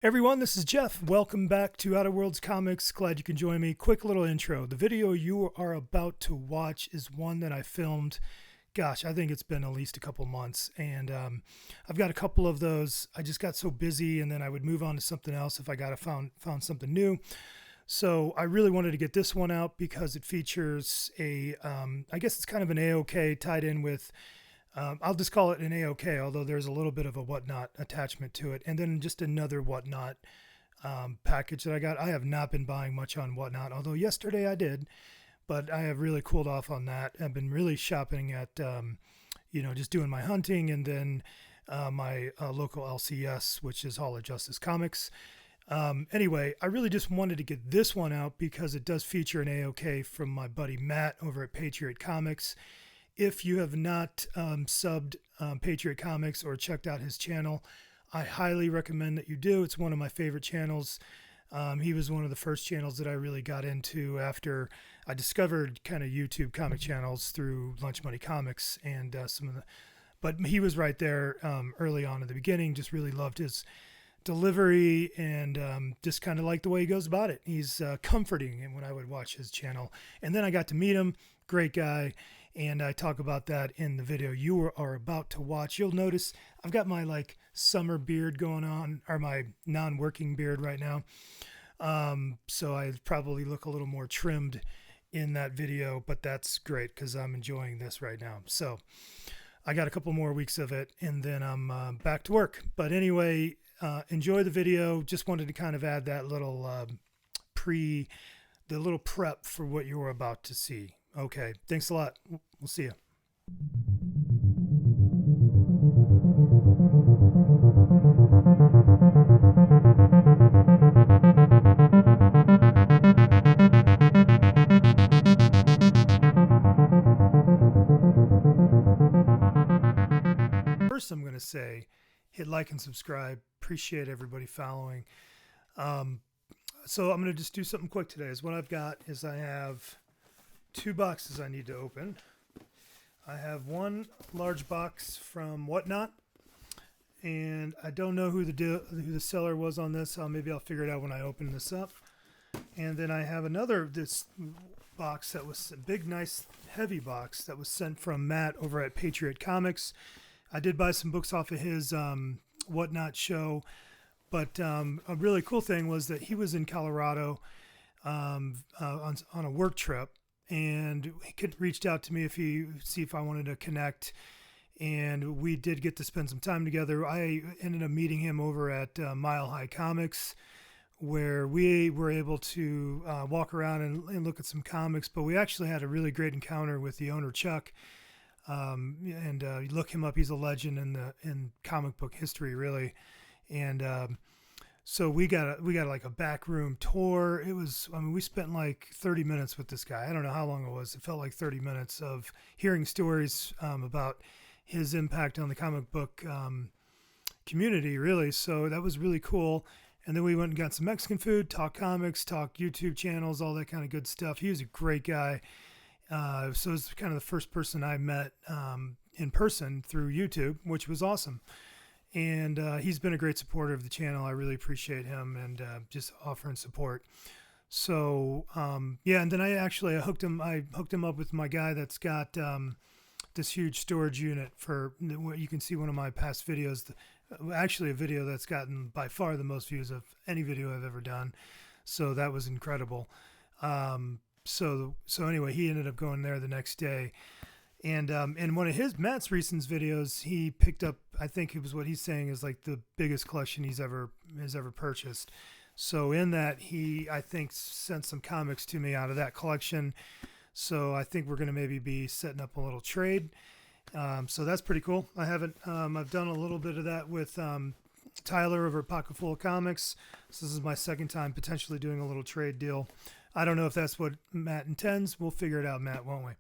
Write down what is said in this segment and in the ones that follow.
Everyone, this is Jeff. Welcome back to Outer Worlds Comics. Glad you can join me. Quick little intro. The video you are about to watch is one that I filmed. Gosh, I think it's been at least a couple months, and I've got a couple of those. I just got so busy, and then I would move on to something else if I found something new. So I really wanted to get this one out because it features I guess it's kind of an AOK tied in with I'll just call it an AOK, although there's a little bit of a whatnot attachment to it. And then just another whatnot package that I got. I have not been buying much on whatnot, although yesterday I did, but I have really cooled off on that. I've been really shopping at, just doing my hunting and then my local LCS, which is Hall of Justice Comics. Anyway, I really just wanted to get this one out because it does feature an AOK from my buddy Matt over at Patriot Comics. If you have not subbed Patriot Comics or checked out his channel, I highly recommend that you do. It's one of my favorite channels. He was one of the first channels that I really got into after I discovered kind of YouTube comic channels through Lunch Money Comics and but he was right there early on in the beginning. Just really loved his delivery and just kind of like the way he goes about it. He's comforting and when I would watch his channel. And then I got to meet him. Great guy. And I talk about that in the video you are about to watch. You'll notice I've got my summer beard going on, or my non-working beard right now. So I probably look a little more trimmed in that video, but that's great because I'm enjoying this right now. So I got a couple more weeks of it and then I'm back to work. But anyway, enjoy the video. Just wanted to kind of add that little the little prep for what you're about to see. Okay, thanks a lot. We'll see you. First, I'm going to say hit like and subscribe. Appreciate everybody following. So I'm going to just do something quick today. What I've got is I have two boxes I need to open. I have one large box from Whatnot, and I don't know who the seller was on this. Maybe I'll figure it out when I open this up. And then I have this box that was a big, nice, heavy box that was sent from Matt over at Patriot Comics. I did buy some books off of his Whatnot show, but a really cool thing was that he was in Colorado on a work trip. And he reached out to me see if I wanted to connect, and we did get to spend some time together. I ended up meeting him over at Mile High Comics, where we were able to walk around and look at some comics. But we actually had a really great encounter with the owner, Chuck. Look him up; he's a legend in comic book history, really. And so we got like a back room tour. We spent like 30 minutes with this guy. I don't know how long it was. It felt like 30 minutes of hearing stories about his impact on the comic book community, really. So that was really cool. And then we went and got some Mexican food, talk comics, talk YouTube channels, all that kind of good stuff. He was a great guy. So it's kind of the first person I met in person through YouTube, which was awesome. And he's been a great supporter of the channel. I really appreciate him and just offering support. So and then I hooked him up with my guy that's got this huge storage unit for what you can see one of my past videos. Actually, a video that's gotten by far the most views of any video I've ever done. So that was incredible. So anyway, he ended up going there the next day. And in one of Matt's recent videos, he picked up, I think it was what he's saying is like the biggest collection has ever purchased. So in that, he, I think, sent some comics to me out of that collection. So I think we're going to maybe be setting up a little trade. So that's pretty cool. I've done a little bit of that with Tyler over at Pocket Full of Comics. So this is my second time potentially doing a little trade deal. I don't know if that's what Matt intends. We'll figure it out, Matt, won't we?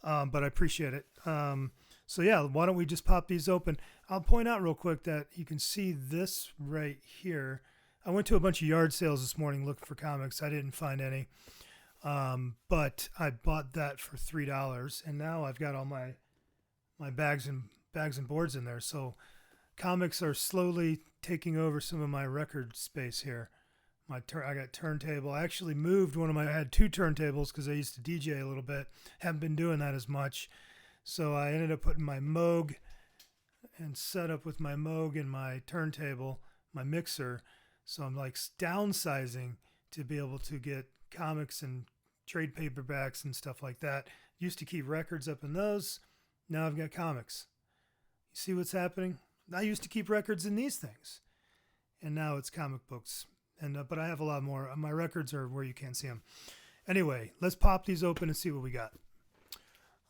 But I appreciate it. So yeah, why don't we just pop these open? I'll point out real quick that you can see this right here. I went to a bunch of yard sales this morning looking for comics. I didn't find any. But I bought that for $3, and now I've got all my bags and boards in there. So Comics are slowly taking over some of my record space here. I got turntable. I actually moved one of my. I had two turntables because I used to DJ a little bit. Haven't been doing that as much, so I ended up putting my Moog and set up with my Moog and my turntable, my mixer. So I'm like downsizing to be able to get comics and trade paperbacks and stuff like that. Used to keep records up in those. Now I've got comics. You see what's happening? I used to keep records in these things, and now it's comic books. But I have a lot more. My records are where you can't see them. Anyway, let's pop these open and see what we got.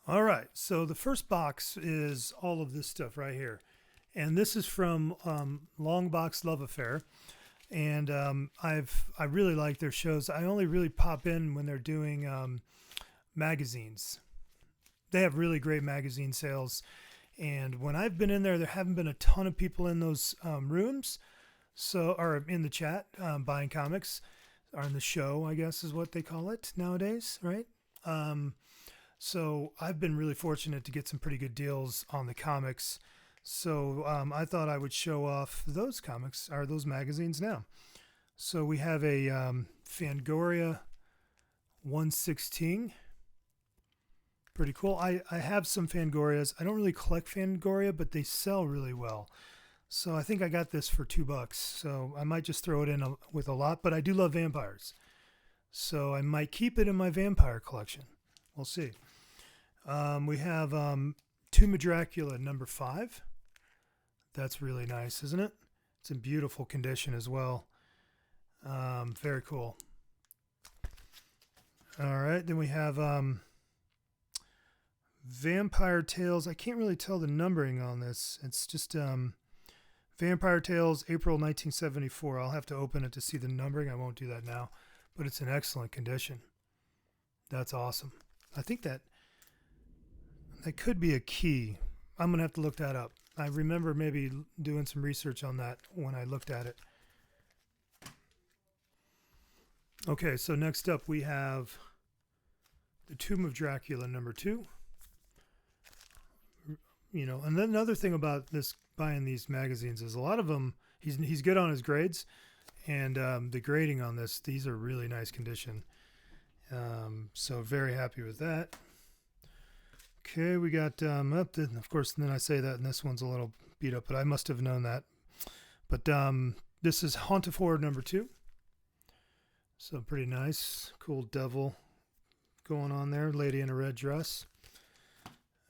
All right, so the first box is all of this stuff right here. And this is from Long Box Love Affair. And I really like their shows. I only really pop in when they're doing magazines. They have really great magazine sales. And when I've been in there, there haven't been a ton of people in those rooms. Or in the chat, buying comics, or in the show, I guess is what they call it nowadays, right? So I've been really fortunate to get some pretty good deals on the comics. So I thought I would show off those comics, or those magazines now. So we have a Fangoria 116. Pretty cool. I have some Fangorias. I don't really collect Fangoria, but they sell really well. So I think I got this for $2. So I might just throw it in with a lot, but I do love vampires. So I might keep it in my vampire collection. We'll see. We have Tomb of Dracula #5. That's really nice, isn't it? It's in beautiful condition as well. Very cool. All right, then we have Vampire Tales. I can't really tell the numbering on this. It's just Vampire Tales, April 1974. I'll have to open it to see the numbering. I won't do that now, but it's in excellent condition. That's awesome. I think that could be a key. I'm going to have to look that up. I remember maybe doing some research on that when I looked at it. Okay, so next up we have the Tomb of Dracula #2. You know, and then another thing about this buying these magazines is a lot of them, he's good on his grades, and the grading on these are really nice condition. So very happy with that. Okay, we got of course, then I say that, and this one's a little beat up, but I must have known that. But this is Haunt of Horror #2. So pretty nice, cool devil going on there, lady in a red dress.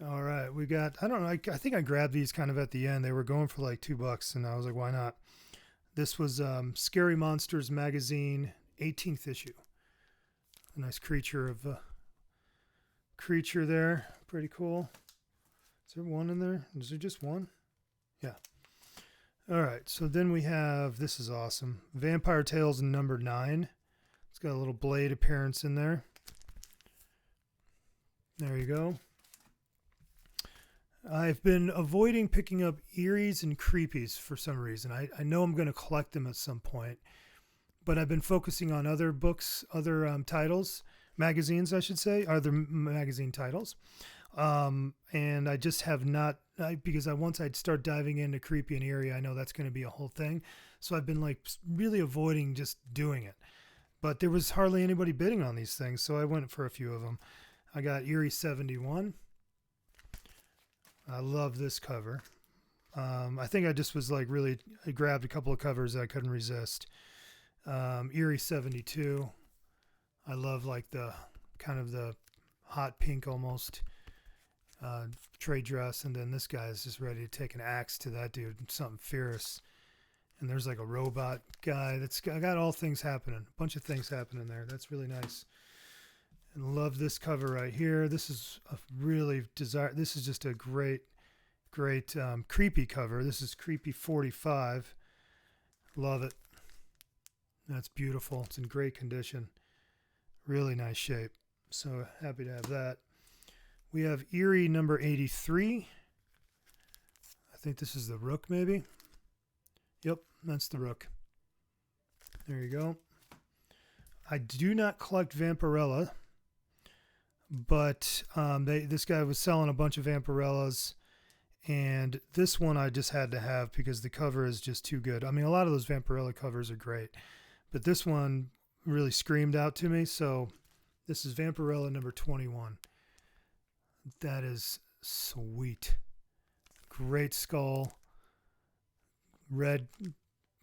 All right, we got, I don't know, I think I grabbed these kind of at the end. They were going for like $2, and I was like, why not? This was Scary Monsters magazine, 18th issue. A nice creature there, pretty cool. Is there one in there? Is there just one? Yeah. All right, so then we have, this is awesome, Vampire Tales #9. It's got a little blade appearance in there. There you go. I've been avoiding picking up Eries and Creepies for some reason. I know I'm going to collect them at some point, but I've been focusing on other books, other titles, magazines, I should say, other magazine titles. And I just have not, because once I'd start diving into Creepy and Eerie, I know that's going to be a whole thing. So I've been like really avoiding just doing it. But there was hardly anybody bidding on these things, so I went for a few of them. I got Eerie 71. I love this cover. I think I just was like I grabbed a couple of covers that I couldn't resist. Eerie 72. I love like the kind of the hot pink almost trade dress. And then this guy is just ready to take an axe to that dude. Something fierce. And there's like a robot guy I got all things happening. A bunch of things happening there. That's really nice. And love this cover right here. This is a really this is just a great Creepy cover. This is Creepy 45. Love it. That's beautiful. It's in great condition. Really nice shape. So happy to have that. We have Eerie #83. I think this is the Rook, maybe. Yep, that's the Rook. There you go. I do not collect Vampirella, but this guy was selling a bunch of Vampirellas, And this one I just had to have because the cover is just too good. I mean, a lot of those Vampirella covers are great, but this one really screamed out to me. So this is Vampirella number 21. That is sweet. Great skull. Red,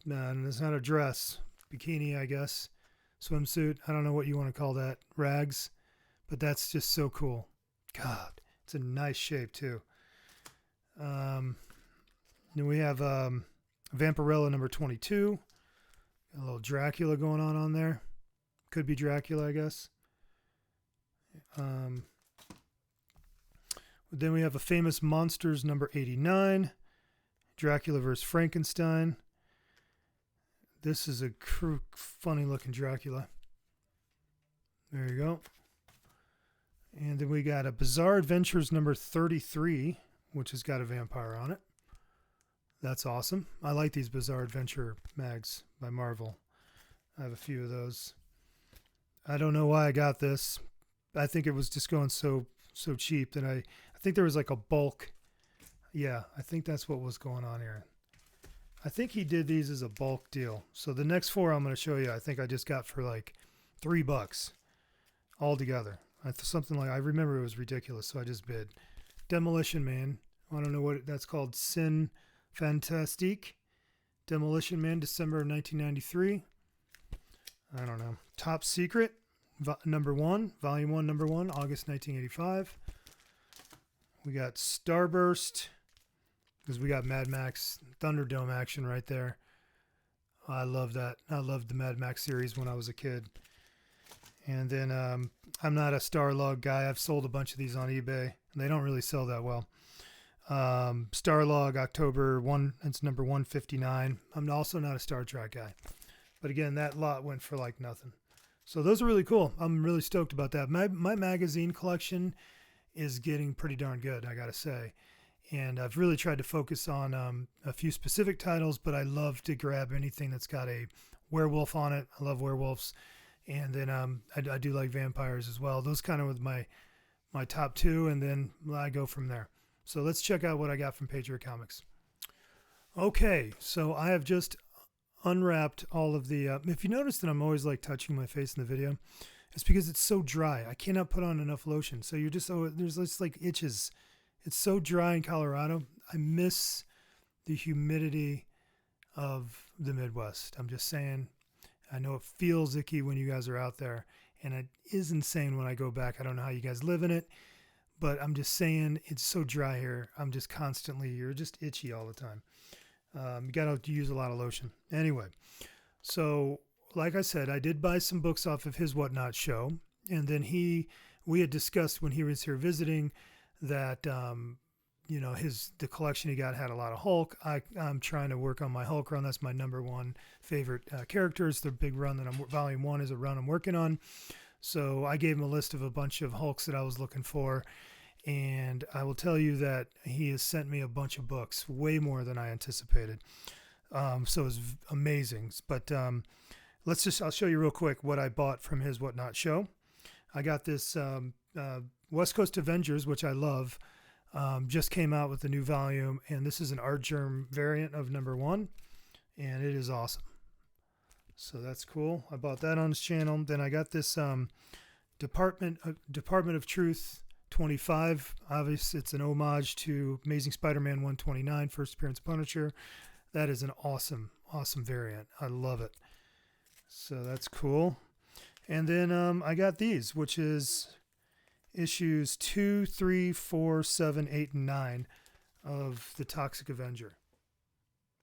it's not a dress. Bikini, I guess. Swimsuit. I don't know what you want to call that. Rags. But that's just so cool. God, it's a nice shape too. Then we have Vampirella number 22. A little Dracula going on there. Could be Dracula, I guess. Then we have a Famous Monsters number 89. Dracula vs. Frankenstein. This is a funny looking Dracula. There you go. And then we got a Bizarre Adventures number 33, which has got a vampire on it. That's awesome. I like these Bizarre Adventure mags by Marvel. I have a few of those. I don't know why I got this. I think it was just going so cheap that I think there was like a bulk. Yeah, I think that's what was going on here. I think he did these as a bulk deal. So the next 4 I'm going to show you, I think I just got for like $3 all together. Something like, I remember it was ridiculous, so I just bid. Demolition Man. I don't know what that's called. Sin Fantastique. Demolition Man, December of 1993. I don't know. Top Secret, number 1, volume 1, number 1, August 1985. We got Starburst, because we got Mad Max Thunderdome action right there. I love that. I loved the Mad Max series when I was a kid. And then I'm not a Starlog guy. I've sold a bunch of these on eBay, and they don't really sell that well. Starlog, October 1, it's number 159. I'm also not a Star Trek guy. But again, that lot went for like nothing. So those are really cool. I'm really stoked about that. My magazine collection is getting pretty darn good, I gotta say. And I've really tried to focus on a few specific titles, but I love to grab anything that's got a werewolf on it. I love werewolves. And then I do like vampires as well. Those kind of with my top 2, and then I go from there. So let's check out what I got from Patriot Comics. Okay, so I have just unwrapped all of the... if you notice that I'm always like touching my face in the video, it's because it's so dry. I cannot put on enough lotion. So you're just... there's just like itches. It's so dry in Colorado. I miss the humidity of the Midwest. I'm just saying... I know it feels icky when you guys are out there, and it is insane when I go back. I don't know how you guys live in it, but I'm just saying it's so dry here. I'm just constantly, you're just itchy all the time. You got to use a lot of lotion. Anyway, so like I said, I did buy some books off of his Whatnot show, and then we had discussed when he was here visiting that, the collection he got had a lot of Hulk. I'm trying to work on my Hulk run. That's my number 1 favorite characters. The big run that volume 1 is a run I'm working on. So I gave him a list of a bunch of Hulks that I was looking for. And I will tell you that he has sent me a bunch of books, way more than I anticipated. So it's amazing. But I'll show you real quick what I bought from his Whatnot show. I got this West Coast Avengers, which I love. Just came out with a new volume, and this is an Art Germ variant of number 1, and it is awesome. So that's cool. I bought that on his channel. Then I got this Department of Truth 25. Obviously, it's an homage to Amazing Spider-Man 129, first appearance of Punisher. That is an awesome variant. I love it. So that's cool. And then I got these, which is issues 2, 3, 4, 7, 8, and 9 of the Toxic Avenger.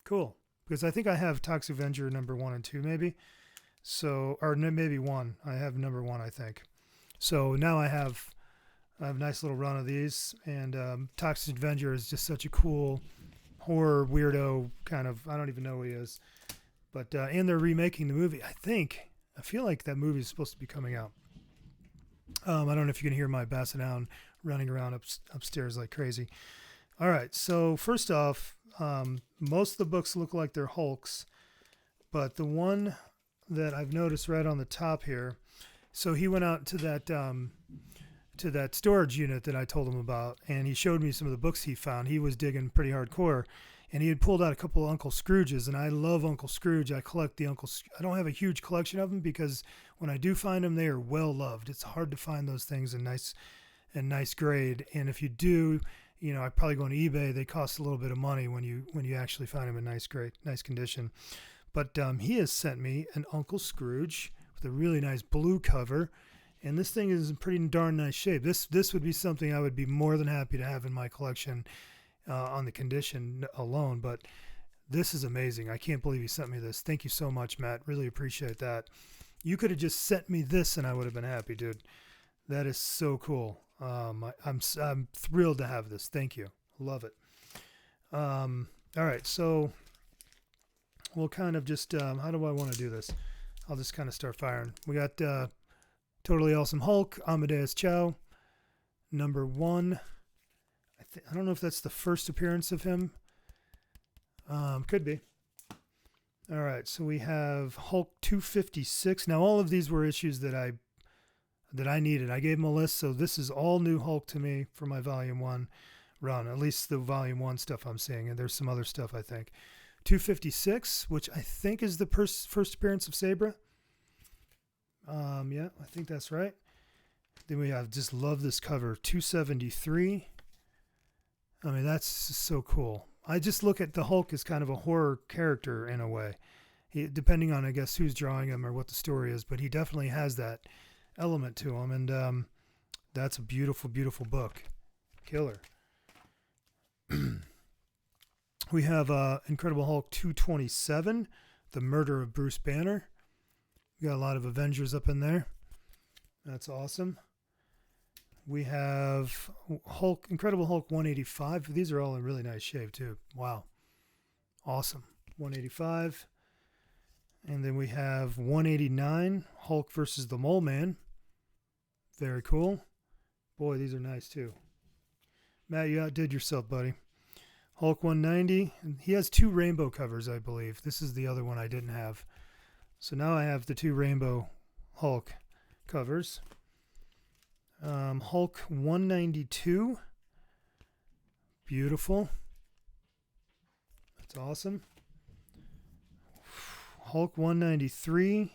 Cool. Because I think I have Toxic Avenger number 1 and 2 maybe. So, or maybe 1. I have number 1, I think. So now I have a nice little run of these. And Toxic Avenger is just such a cool horror weirdo kind of, I don't even know who he is. But, and they're remaking the movie. I feel like that movie is supposed to be coming out. I don't know if you can hear my basset hound running around upstairs like crazy. All right, so first off, most of the books look like they're Hulks, but the one that I've noticed right on the top here, so he went out to that to that storage unit that I told him about, and he showed me some of the books he found. He was digging pretty hardcore, and he had pulled out a couple of Uncle Scrooges, and I love Uncle Scrooge. I collect the I don't have a huge collection of them because when I do find them, they are well loved. It's hard to find those things in nice grade, and if you do, you know, I probably go on eBay. They cost a little bit of money when you actually find them in nice condition. But he has sent me an Uncle Scrooge with a really nice blue cover. And this thing is in pretty darn nice shape. This would be something I would be more than happy to have in my collection on the condition alone. But this is amazing. I can't believe you sent me this. Thank you so much, Matt. Really appreciate that. You could have just sent me this and I would have been happy, dude. That is so cool. I'm thrilled to have this. Thank you. Love it. All right, so we'll kind of just how do I want to do this? I'll just kind of start firing. We got Totally Awesome Hulk, Amadeus Cho, #1. I don't know if that's the first appearance of him. Could be. All right, so we have Hulk 256. Now, all of these were issues that I needed. I gave him a list, so this is all new Hulk to me for my Volume 1 run, at least the Volume 1 stuff I'm seeing, and there's some other stuff, I think. 256, which I think is the first appearance of Sabra. Yeah, I think that's right. Then we have, just love this cover, 273. I mean, that's so cool. I just look at the Hulk as kind of a horror character in a way. Depending on, I guess, who's drawing him or what the story is, but he definitely has that element to him. And that's a beautiful, beautiful book. Killer. We have Incredible Hulk 227, The Murder of Bruce Banner. We got a lot of Avengers up in there. That's awesome. We have Incredible Hulk 185. These are all in really nice shape too. Wow. Awesome. 185. And then we have 189, Hulk versus the Mole Man. Very cool. Boy, these are nice too. Matt, you outdid yourself, buddy. Hulk 190. He has 2 rainbow covers, I believe. This is the other one I didn't have. So now I have the 2 rainbow Hulk covers. Hulk 192. Beautiful. That's awesome. Hulk 193.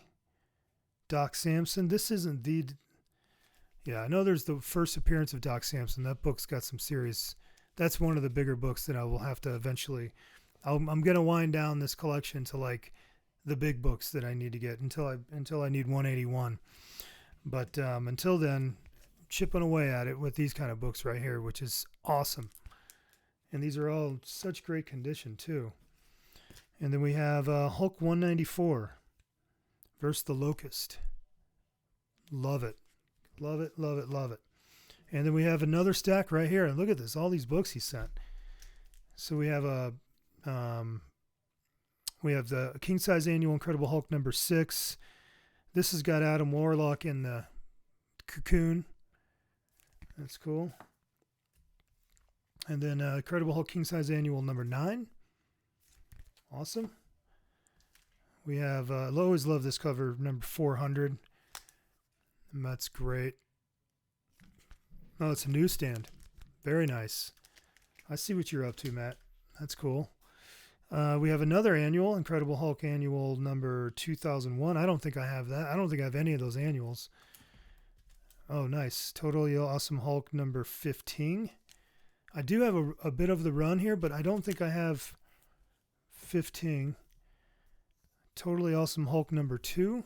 Doc Samson. This isn't the... Yeah, I know there's the first appearance of Doc Samson. That book's got some serious... That's one of the bigger books that I will have to eventually... I'm going to wind down this collection to like the big books that I need to get until I need 181. But until then, chipping away at it with these kind of books right here, which is awesome. And these are all such great condition too. And then we have Hulk 194 versus the Locust. Love it. Love it, love it, love it. And then we have another stack right here. And look at this, all these books he sent. So we have the King Size Annual Incredible Hulk #6. This has got Adam Warlock in the cocoon. That's cool. And then Incredible Hulk King Size Annual #9. Awesome. We have, I always love this cover, #400. And that's great. Oh, it's a newsstand. Very nice. I see what you're up to, Matt. That's cool. We have another annual, Incredible Hulk Annual number 2001. I don't think I have that. I don't think I have any of those annuals. Oh, nice. Totally Awesome Hulk number 15. I do have a bit of the run here, but I don't think I have 15. Totally Awesome Hulk number 2.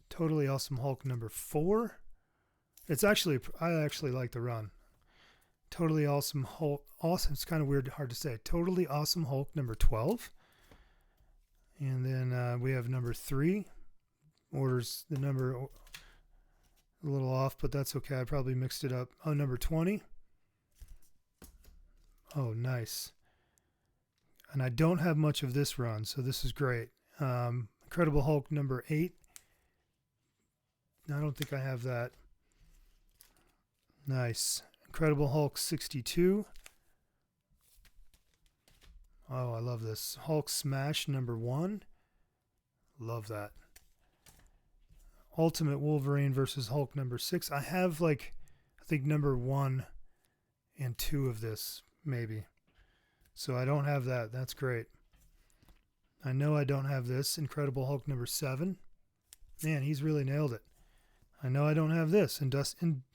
Totally Awesome Hulk number 4. I actually like the run. Totally Awesome Hulk. Awesome. It's kind of weird, hard to say. Totally Awesome Hulk number 12. And then we have number 3. Orders the number a little off, but that's okay. I probably mixed it up. Oh, number 20. Oh, nice. And I don't have much of this run, so this is great. Incredible Hulk number 8. I don't think I have that. Nice. Incredible Hulk 62. Oh, I love this. Hulk Smash number 1. Love that. Ultimate Wolverine versus Hulk number 6. I have I think number 1 and 2 of this, maybe. So I don't have that. That's great. I know I don't have this. Incredible Hulk number 7. Man, he's really nailed it. I know I don't have this.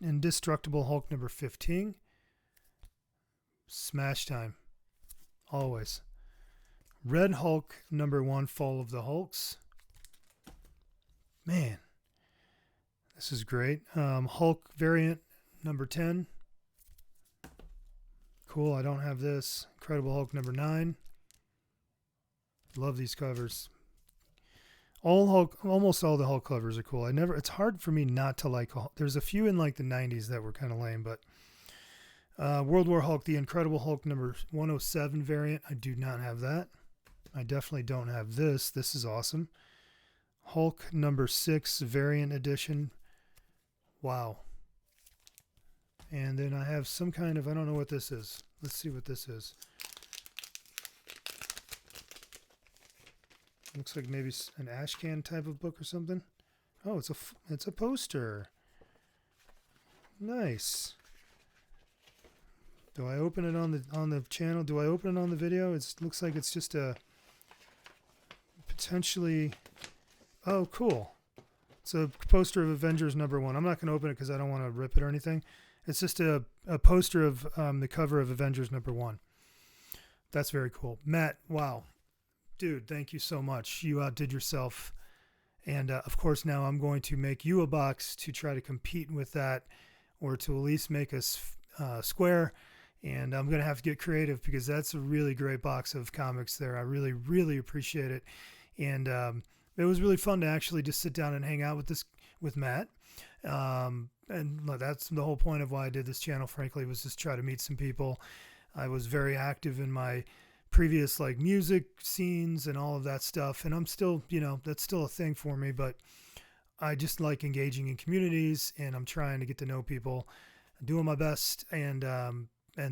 Indestructible Hulk number 15. Smash time. Always. Red Hulk number 1, Fall of the Hulks. Man, this is great. Hulk variant number 10. Cool, I don't have this. Incredible Hulk number 9. Love these covers. Almost all the Hulk covers are cool. It's hard for me not to like Hulk. There's a few in like the 90s that were kind of lame, but World War Hulk, the Incredible Hulk number 107 variant. I do not have that. I definitely don't have this. This is awesome. Hulk number 6 variant edition. Wow. And then I have some kind of, I don't know what this is. Let's see what this is. Looks like maybe an ash can type of book or something. Oh, it's a poster. Nice. Do I open it on the channel? Do I open it on the video? It looks like it's just a potentially. Oh, cool. It's a poster of Avengers number 1. I'm not going to open it because I don't want to rip it or anything. It's just a poster of the cover of Avengers number 1. That's very cool. Matt, wow. Dude, thank you so much. You outdid yourself. And, of course, now I'm going to make you a box to try to compete with that, or to at least make us square. And I'm going to have to get creative because that's a really great box of comics there. I really, really appreciate it. And it was really fun to actually just sit down and hang out with Matt. And that's the whole point of why I did this channel, frankly, was just try to meet some people. I was very active in my previous music scenes and all of that stuff, and I'm still, that's still a thing for me, but I just like engaging in communities, and I'm trying to get to know people, doing my best, and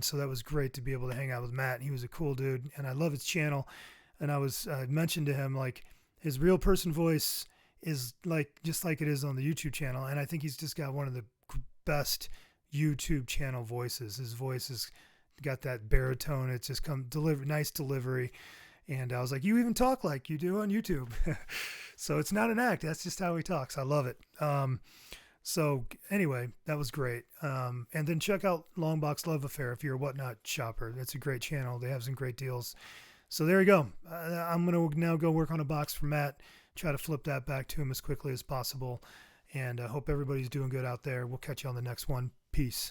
so that was great to be able to hang out with Matt. He was a cool dude, and I love his channel. And I mentioned to him his real person voice is just like it is on the YouTube channel, and I think he's just got one of the best YouTube channel voices. His voice has got that baritone. It's just nice delivery. And I was like, you even talk like you do on YouTube. So it's not an act. That's just how he talks. I love it. So anyway, that was great. And then check out Longbox Love Affair if you're a Whatnot shopper. That's a great channel. They have some great deals. So there you go. I'm going to now go work on a box for Matt, try to flip that back to him as quickly as possible. And I hope everybody's doing good out there. We'll catch you on the next one. Peace.